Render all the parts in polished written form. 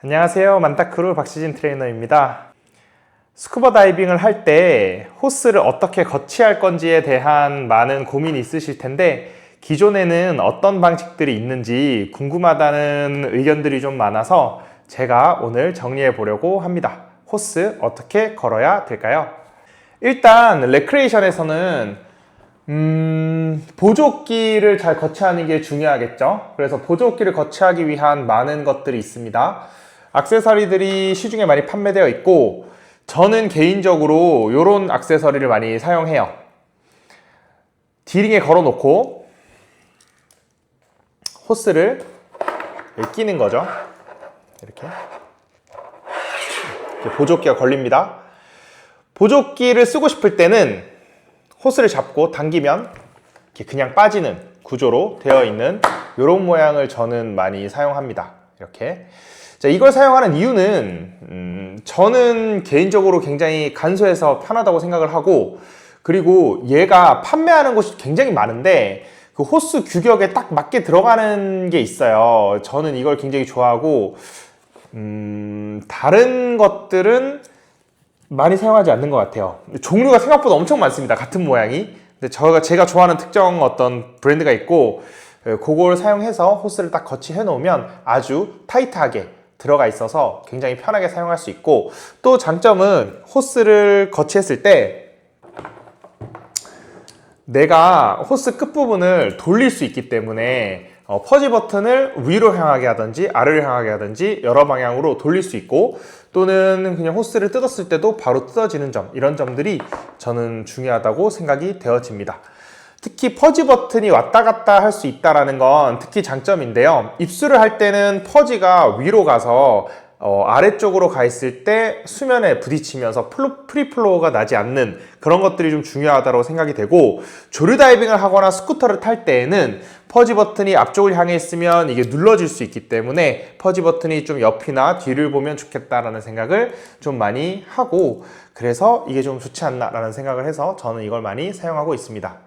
안녕하세요. 만타크루 박시진 트레이너입니다. 스쿠버 다이빙을 할 때 호스를 어떻게 거치할 건지에 대한 많은 고민이 있으실 텐데 기존에는 어떤 방식들이 있는지 궁금하다는 의견들이 좀 많아서 제가 오늘 정리해 보려고 합니다. 호스 어떻게 걸어야 될까요? 일단 레크레이션에서는 보조기를 잘 거치하는 게 중요하겠죠. 그래서 보조기를 거치하기 위한 많은 것들이 있습니다. 액세서리들이 시중에 많이 판매되어 있고 저는 개인적으로 이런 액세서리를 많이 사용해요. 디링에 걸어 놓고 호스를 끼는 거죠. 이렇게 보조기가 걸립니다. 보조기를 쓰고 싶을 때는 호스를 잡고 당기면 이렇게 그냥 빠지는 구조로 되어 있는 이런 모양을 저는 많이 사용합니다. 이렇게. 자, 이걸 사용하는 이유는 저는 개인적으로 굉장히 간소해서 편하다고 생각을 하고, 그리고 얘가 판매하는 곳이 굉장히 많은데 그 호스 규격에 딱 맞게 들어가는 게 있어요. 저는 이걸 굉장히 좋아하고 다른 것들은 많이 사용하지 않는 것 같아요. 종류가 생각보다 엄청 많습니다. 같은 모양이. 근데 제가 좋아하는 특정 어떤 브랜드가 있고 그걸 사용해서 호스를 딱 거치해 놓으면 아주 타이트하게 들어가 있어서 굉장히 편하게 사용할 수 있고, 또 장점은 호스를 거치했을 때 내가 호스 끝부분을 돌릴 수 있기 때문에 퍼지 버튼을 위로 향하게 하든지 아래로 향하게 하든지 여러 방향으로 돌릴 수 있고, 또는 그냥 호스를 뜯었을 때도 바로 뜯어지는 점, 이런 점들이 저는 중요하다고 생각이 되어집니다. 특히 퍼지 버튼이 왔다 갔다 할 수 있다는 건 특히 장점인데요. 입수를 할 때는 퍼지가 위로 가서 아래쪽으로 가 있을 때 수면에 부딪히면서 프리플로우가 나지 않는 그런 것들이 좀 중요하다고 생각이 되고, 조류 다이빙을 하거나 스쿠터를 탈 때에는 퍼지 버튼이 앞쪽을 향해 있으면 이게 눌러질 수 있기 때문에 퍼지 버튼이 좀 옆이나 뒤를 보면 좋겠다라는 생각을 좀 많이 하고, 그래서 이게 좀 좋지 않나라는 생각을 해서 저는 이걸 많이 사용하고 있습니다.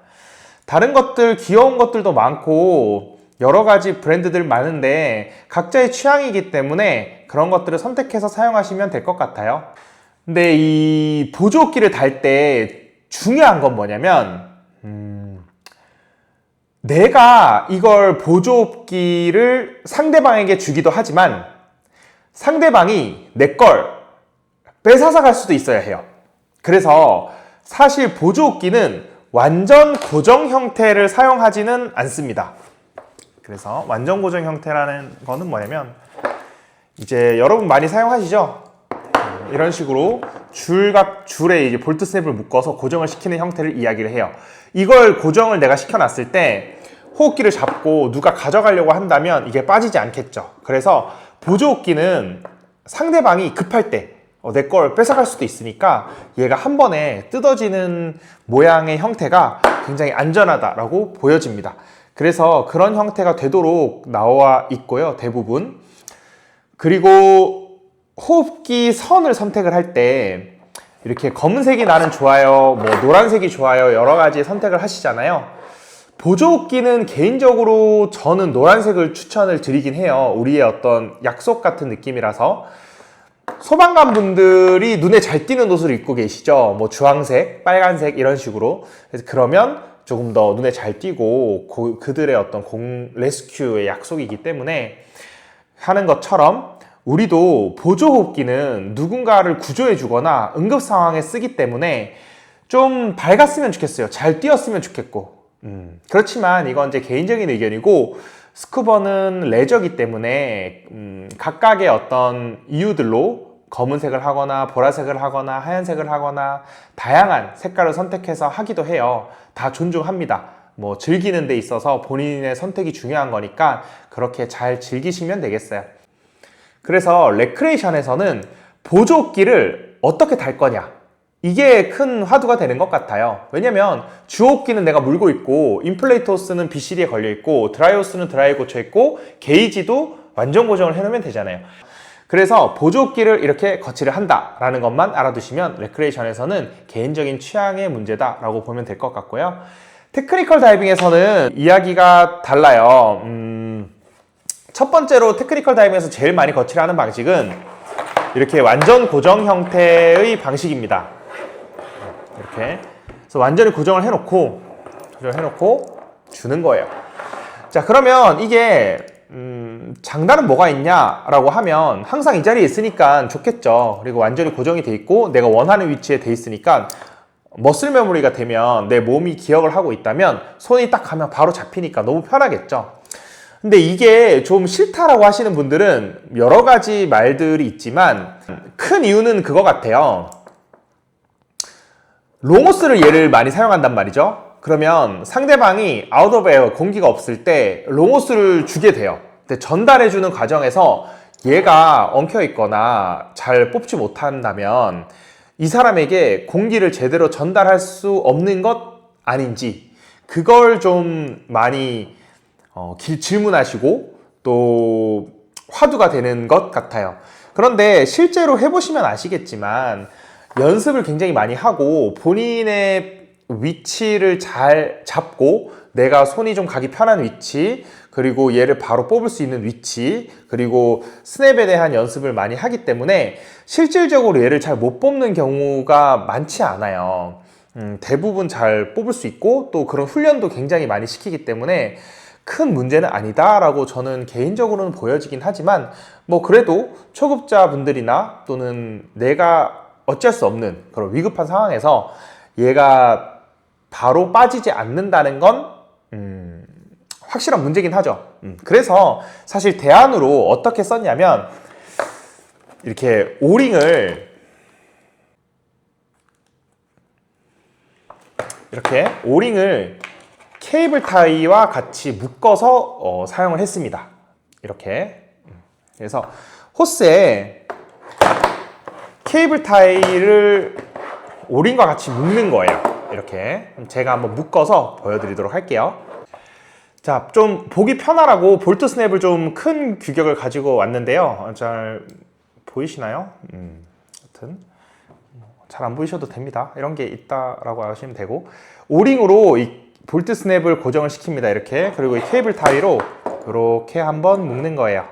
다른 것들, 귀여운 것들도 많고 여러 가지 브랜드들 많은데 각자의 취향이기 때문에 그런 것들을 선택해서 사용하시면 될 것 같아요. 근데 이 보조기를 달 때 중요한 건 뭐냐면 내가 이걸 보조기를 상대방에게 주기도 하지만 상대방이 내 걸 뺏어서 갈 수도 있어야 해요. 그래서 사실 보조기는 완전 고정 형태를 사용하지는 않습니다. 그래서 완전 고정 형태라는 거는 뭐냐면 이제 여러분 많이 사용하시죠? 이런 식으로 줄에 이제 볼트 스냅을 묶어서 고정을 시키는 형태를 이야기를 해요. 이걸 고정을 내가 시켜놨을 때 호흡기를 잡고 누가 가져가려고 한다면 이게 빠지지 않겠죠. 그래서 보조호흡기는 상대방이 급할 때 내 걸 뺏어갈 수도 있으니까 얘가 한 번에 뜯어지는 모양의 형태가 굉장히 안전하다라고 보여집니다. 그래서 그런 형태가 되도록 나와 있고요, 대부분. 그리고 호흡기 선을 선택을 할 때 이렇게 검은색이 나는 좋아요, 뭐 노란색이 좋아요, 여러 가지 선택을 하시잖아요. 보조호흡기는 개인적으로 저는 노란색을 추천을 드리긴 해요. 우리의 어떤 약속 같은 느낌이라서. 소방관 분들이 눈에 잘 띄는 옷을 입고 계시죠. 뭐 주황색, 빨간색 이런 식으로. 그래서 그러면 조금 더 눈에 잘 띄고 그들의 어떤 레스큐의 약속이기 때문에 하는 것처럼 우리도 보조호흡기는 누군가를 구조해 주거나 응급 상황에 쓰기 때문에 좀 밝았으면 좋겠어요. 잘 띄었으면 좋겠고. 그렇지만 이건 제 개인적인 의견이고, 스쿠버는 레저기 때문에 각각의 어떤 이유들로 검은색을 하거나 보라색을 하거나 하얀색을 하거나 다양한 색깔을 선택해서 하기도 해요. 다 존중합니다. 뭐 즐기는 데 있어서 본인의 선택이 중요한 거니까 그렇게 잘 즐기시면 되겠어요. 그래서 레크레이션에서는 보조기를 어떻게 달 거냐, 이게 큰 화두가 되는 것 같아요. 왜냐면 주호흡기는 내가 물고 있고, 인플레이트 호스는 비실이에 걸려 있고, 드라이 호스는 드라이에 꽂혀 있고, 게이지도 완전 고정을 해놓으면 되잖아요. 그래서 보조기를 이렇게 거치를 한다라는 것만 알아두시면 레크레이션에서는 개인적인 취향의 문제다라고 보면 될 것 같고요. 테크니컬 다이빙에서는 이야기가 달라요. 첫 번째로 테크니컬 다이빙에서 제일 많이 거치를 하는 방식은 이렇게 완전 고정 형태의 방식입니다. 이렇게. 그래서 완전히 고정을 해놓고 주는 거예요. 자, 그러면 이게 장단은 뭐가 있냐라고 하면 항상 이 자리에 있으니까 좋겠죠. 그리고 완전히 고정이 돼 있고 내가 원하는 위치에 돼 있으니까 머슬 메모리가 되면 내 몸이 기억을 하고 있다면 손이 딱 가면 바로 잡히니까 너무 편하겠죠. 근데 이게 좀 싫다라고 하시는 분들은 여러 가지 말들이 있지만 큰 이유는 그거 같아요. 롱호스를 얘를 많이 사용한단 말이죠. 그러면 상대방이 아웃 오브 에어, 공기가 없을 때 롱호스를 주게 돼요. 근데 전달해주는 과정에서 얘가 엉켜 있거나 잘 뽑지 못한다면 이 사람에게 공기를 제대로 전달할 수 없는 것 아닌지 그걸 좀 많이 질문하시고 또 화두가 되는 것 같아요. 그런데 실제로 해보시면 아시겠지만 연습을 굉장히 많이 하고 본인의 위치를 잘 잡고 내가 손이 좀 가기 편한 위치, 그리고 얘를 바로 뽑을 수 있는 위치, 그리고 스냅에 대한 연습을 많이 하기 때문에 실질적으로 얘를 잘 못 뽑는 경우가 많지 않아요. 대부분 잘 뽑을 수 있고 또 그런 훈련도 굉장히 많이 시키기 때문에 큰 문제는 아니다라고 저는 개인적으로는 보여지긴 하지만 뭐 그래도 초급자분들이나 또는 내가 어쩔 수 없는 그런 위급한 상황에서 얘가 바로 빠지지 않는다는 건 확실한 문제긴 하죠. 그래서 사실 대안으로 어떻게 썼냐면 이렇게 오링을 케이블 타이와 같이 묶어서 사용을 했습니다. 이렇게. 그래서 호스에 케이블 타이를 오링과 같이 묶는 거예요. 이렇게. 제가 한번 묶어서 보여드리도록 할게요. 자, 좀 보기 편하라고 볼트 스냅을 좀 큰 규격을 가지고 왔는데요. 잘 보이시나요? 하여튼 잘 안 보이셔도 됩니다. 이런 게 있다라고 하시면 되고, 오링으로 이 볼트 스냅을 고정을 시킵니다. 이렇게. 그리고 이 케이블 타이로 이렇게 한번 묶는 거예요.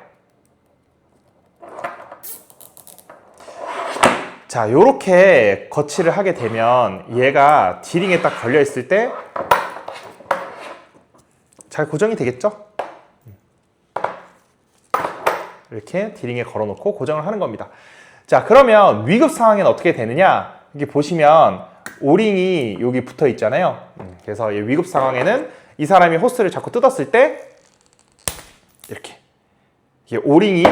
자, 요렇게 거치를 하게 되면 얘가 디링에 딱 걸려 있을 때 잘 고정이 되겠죠? 이렇게 디링에 걸어 놓고 고정을 하는 겁니다. 자, 그러면 위급 상황에는 어떻게 되느냐? 여기 보시면 오링이 여기 붙어 있잖아요. 그래서 이 위급 상황에는 이 사람이 호스를 자꾸 뜯었을 때 이렇게 오링이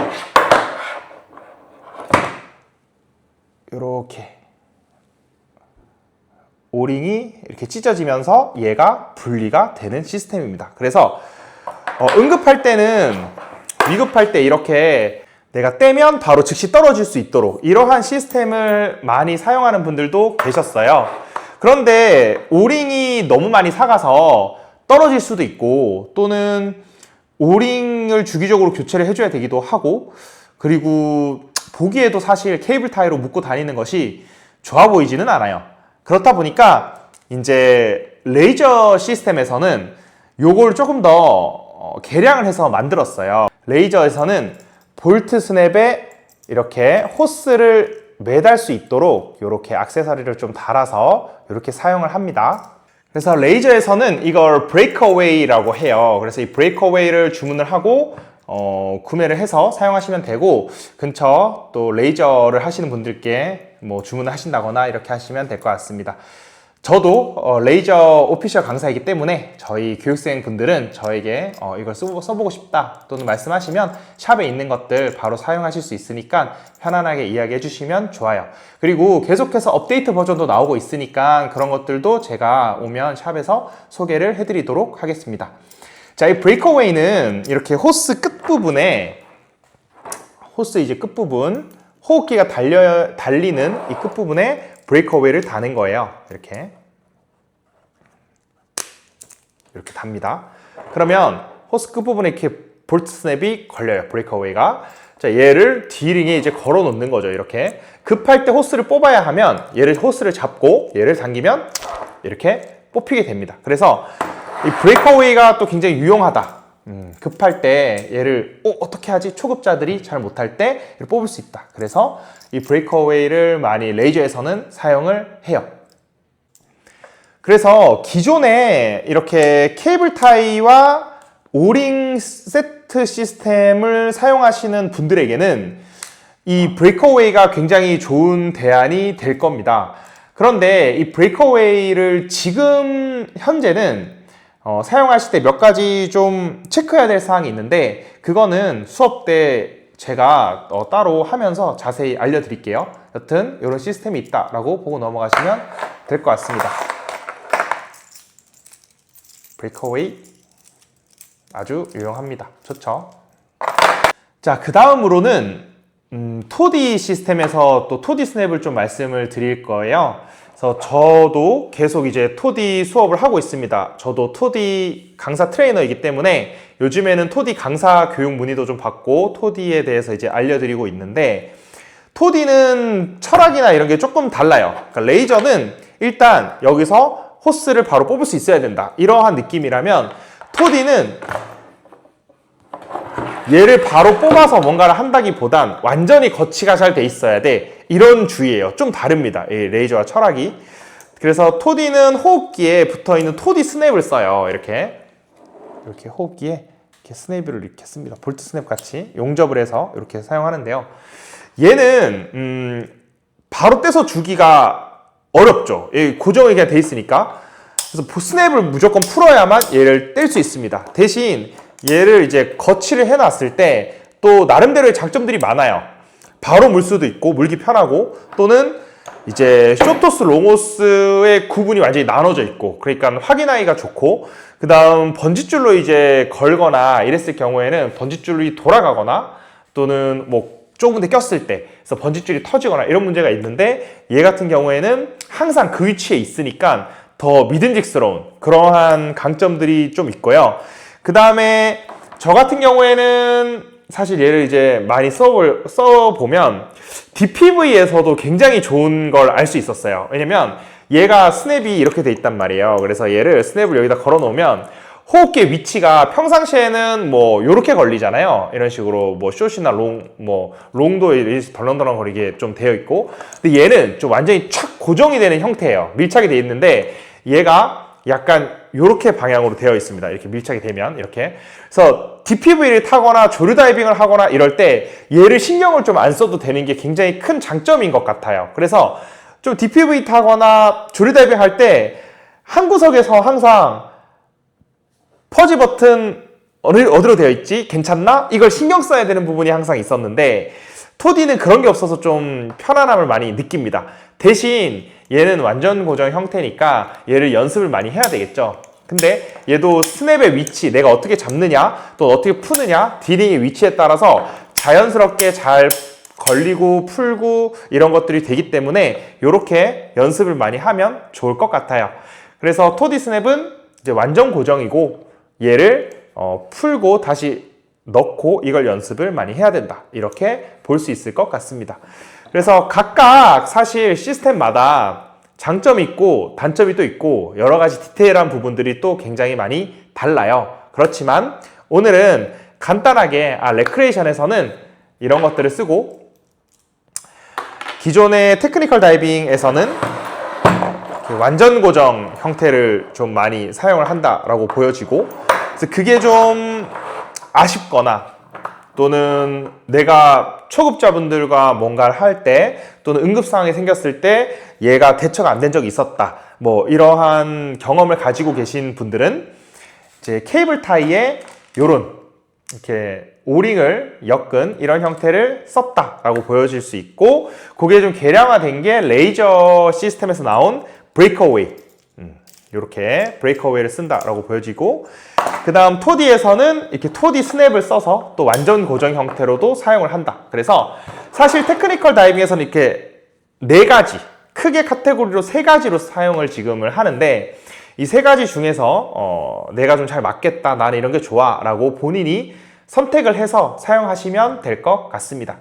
이렇게 찢어지면서 얘가 분리가 되는 시스템입니다. 그래서 응급할 때는, 위급할 때 이렇게 내가 떼면 바로 즉시 떨어질 수 있도록 이러한 시스템을 많이 사용하는 분들도 계셨어요. 그런데 오링이 너무 많이 삭아서 떨어질 수도 있고, 또는 오링을 주기적으로 교체를 해줘야 되기도 하고, 그리고 보기에도 사실 케이블 타이로 묶고 다니는 것이 좋아 보이지는 않아요. 그렇다 보니까 이제 레이저 시스템에서는 요걸 조금 더 개량을 해서 만들었어요. 레이저에서는 볼트 스냅에 이렇게 호스를 매달 수 있도록 이렇게 액세서리를 좀 달아서 이렇게 사용을 합니다. 그래서 레이저에서는 이걸 브레이크어웨이라고 해요. 그래서 이 브레이크어웨이를 주문을 하고 구매를 해서 사용하시면 되고, 근처 또 레이저를 하시는 분들께 뭐 주문을 하신다거나 이렇게 하시면 될 것 같습니다. 저도 레이저 오피셜 강사이기 때문에 저희 교육생 분들은 저에게 이걸 써보고 싶다 또는 말씀하시면 샵에 있는 것들 바로 사용하실 수 있으니까 편안하게 이야기해 주시면 좋아요. 그리고 계속해서 업데이트 버전도 나오고 있으니까 그런 것들도 제가 오면 샵에서 소개를 해드리도록 하겠습니다. 자, 이 브레이크어웨이는 이렇게 호스 끝부분에, 호스 이제 끝부분, 호흡기가 달리는 이 끝부분에 브레이크어웨이를 다는 거예요. 이렇게 답니다. 그러면 호스 끝부분에 이렇게 볼트 스냅이 걸려요. 브레이크어웨이가. 자, 얘를 D링에 이제 걸어 놓는 거죠. 이렇게 급할 때 호스를 뽑아야 하면 얘를 호스를 잡고 얘를 당기면 이렇게 뽑히게 됩니다. 그래서 이 브레이크어웨이가 또 굉장히 유용하다. 급할 때 얘를 어떻게 하지? 초급자들이 잘 못할 때 얘를 뽑을 수 있다. 그래서 이 브레이크어웨이를 많이 레이저에서는 사용을 해요. 그래서 기존에 이렇게 케이블 타이와 오링 세트 시스템을 사용하시는 분들에게는 이 브레이크어웨이가 굉장히 좋은 대안이 될 겁니다. 그런데 이 브레이크어웨이를 지금 현재는 사용하실 때 몇 가지 좀 체크해야 될 사항이 있는데, 그거는 수업 때 제가 따로 하면서 자세히 알려드릴게요. 여튼 이런 시스템이 있다라고 보고 넘어가시면 될 것 같습니다. 브레이크어웨이 아주 유용합니다. 좋죠? 자, 그 다음으로는 토디 시스템에서 또 토디 스냅을 좀 말씀을 드릴 거예요. 그래서 저도 계속 이제 토디 수업을 하고 있습니다. 저도 토디 강사 트레이너이기 때문에 요즘에는 토디 강사 교육 문의도 좀 받고 토디에 대해서 이제 알려드리고 있는데, 토디는 철학이나 이런 게 조금 달라요. 그러니까 레이저는 일단 여기서 호스를 바로 뽑을 수 있어야 된다, 이러한 느낌이라면, 토디는 얘를 바로 뽑아서 뭔가를 한다기보단 완전히 거치가 잘 돼 있어야 돼, 이런 주의예요. 좀 다릅니다, 이 레이저와 철학이. 그래서 토디는 호흡기에 붙어있는 토디 스냅을 써요. 이렇게 호흡기에 이렇게 스냅을 이렇게 씁니다. 볼트 스냅 같이 용접을 해서 이렇게 사용하는데요. 얘는 바로 떼서 주기가 어렵죠. 고정이 그냥 돼 있으니까. 그래서 스냅을 무조건 풀어야만 얘를 뗄 수 있습니다. 대신 얘를 이제 거치를 해놨을 때 또 나름대로의 장점들이 많아요. 바로 물 수도 있고 물기 편하고, 또는 이제 숏호스, 롱호스의 구분이 완전히 나눠져 있고, 그러니까 확인하기가 좋고, 그 다음 번지줄로 이제 걸거나 이랬을 경우에는 번지줄이 돌아가거나, 또는 뭐 좁은 데 꼈을 때 그래서 번지줄이 터지거나 이런 문제가 있는데, 얘 같은 경우에는 항상 그 위치에 있으니까 더 믿음직스러운 그러한 강점들이 좀 있고요. 그 다음에 저 같은 경우에는 사실 얘를 이제 많이 써보면 DPV에서도 굉장히 좋은 걸 알 수 있었어요. 왜냐면 얘가 스냅이 이렇게 돼 있단 말이에요. 그래서 얘를 스냅을 여기다 걸어 놓으면 호흡기의 위치가 평상시에는 뭐 요렇게 걸리잖아요. 이런 식으로 뭐 숏이나 롱도 덜렁덜렁 거리게 좀 되어 있고, 근데 얘는 좀 완전히 착 고정이 되는 형태예요. 밀착이 되어 있는데 얘가 약간 요렇게 방향으로 되어 있습니다. 이렇게 밀착이 되면 이렇게. 그래서 DPV를 타거나 조류 다이빙을 하거나 이럴 때 얘를 신경을 좀 안 써도 되는 게 굉장히 큰 장점인 것 같아요. 그래서 좀 DPV 타거나 조류 다이빙 할 때 한 구석에서 항상 퍼지 버튼 어디로 되어 있지? 괜찮나? 이걸 신경 써야 되는 부분이 항상 있었는데, 토디는 그런 게 없어서 좀 편안함을 많이 느낍니다. 대신 얘는 완전 고정 형태니까 얘를 연습을 많이 해야 되겠죠. 근데 얘도 스냅의 위치, 내가 어떻게 잡느냐, 또 어떻게 푸느냐, 디링의 위치에 따라서 자연스럽게 잘 걸리고 풀고 이런 것들이 되기 때문에 이렇게 연습을 많이 하면 좋을 것 같아요. 그래서 토디 스냅은 이제 완전 고정이고, 얘를 풀고 다시 넣고 이걸 연습을 많이 해야 된다, 이렇게 볼 수 있을 것 같습니다. 그래서 각각 사실 시스템마다 장점이 있고 단점이 또 있고 여러 가지 디테일한 부분들이 또 굉장히 많이 달라요. 그렇지만 오늘은 간단하게 레크레이션에서는 이런 것들을 쓰고, 기존의 테크니컬 다이빙에서는 완전 고정 형태를 좀 많이 사용을 한다라고 보여지고, 그래서 그게 좀 아쉽거나, 또는 내가 초급자분들과 뭔가를 할 때, 또는 응급상황이 생겼을 때 얘가 대처가 안 된 적이 있었다, 뭐 이러한 경험을 가지고 계신 분들은 이제 케이블 타이에 요런 이렇게 오링을 엮은 이런 형태를 썼다라고 보여질 수 있고, 그게 좀 개량화된 게 레이저 시스템에서 나온 브레이크어웨이, 이렇게 브레이크어웨이를 쓴다라고 보여지고, 그 다음 토디에서는 이렇게 토디 스냅을 써서 또 완전 고정 형태로도 사용을 한다. 그래서 사실 테크니컬 다이빙에서는 이렇게 네 가지, 크게 카테고리로 세 가지로 사용을 지금을 하는데, 이 세 가지 중에서 내가 좀 잘 맞겠다, 나는 이런 게 좋아 라고 본인이 선택을 해서 사용하시면 될 것 같습니다.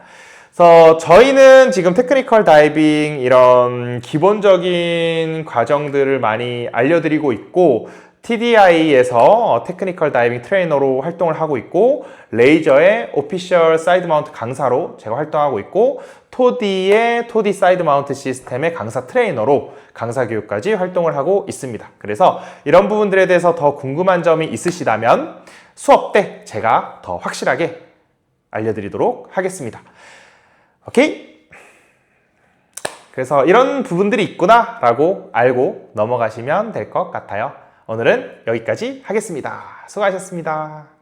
그래서 저희는 지금 테크니컬 다이빙 이런 기본적인 과정들을 많이 알려드리고 있고, TDI에서 테크니컬 다이빙 트레이너로 활동을 하고 있고, 레이저의 오피셜 사이드 마운트 강사로 제가 활동하고 있고, 토디의 토디 사이드 마운트 시스템의 강사 트레이너로 강사 교육까지 활동을 하고 있습니다. 그래서 이런 부분들에 대해서 더 궁금한 점이 있으시다면 수업 때 제가 더 확실하게 알려드리도록 하겠습니다. 오케이? 그래서 이런 부분들이 있구나 라고 알고 넘어가시면 될 것 같아요. 오늘은 여기까지 하겠습니다. 수고하셨습니다.